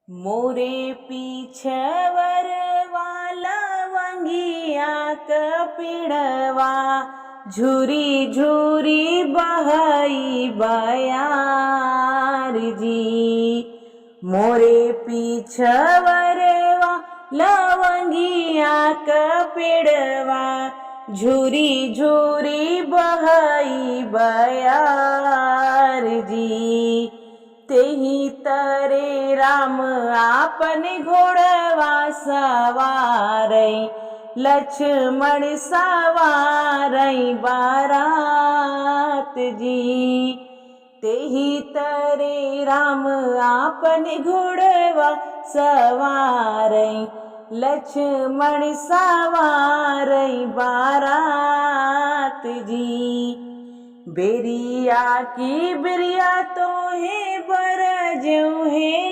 मोरे पीछवर वाला वंगिया कपिड़वा झूरी झूरी बहई बयार जी। मोरे पीछवर वाला वंगिया कपिड़वा झूरी झूरी बहई बयार जी। तेही तरे राम आपने घोड़वा सवारई लक्ष्मण सवारई बारात जी। तेही तरे राम आपने घोड़वा सवारई लक्ष्मण सवारई बारात जी। बेरिया की बिरिया तो है बर जो है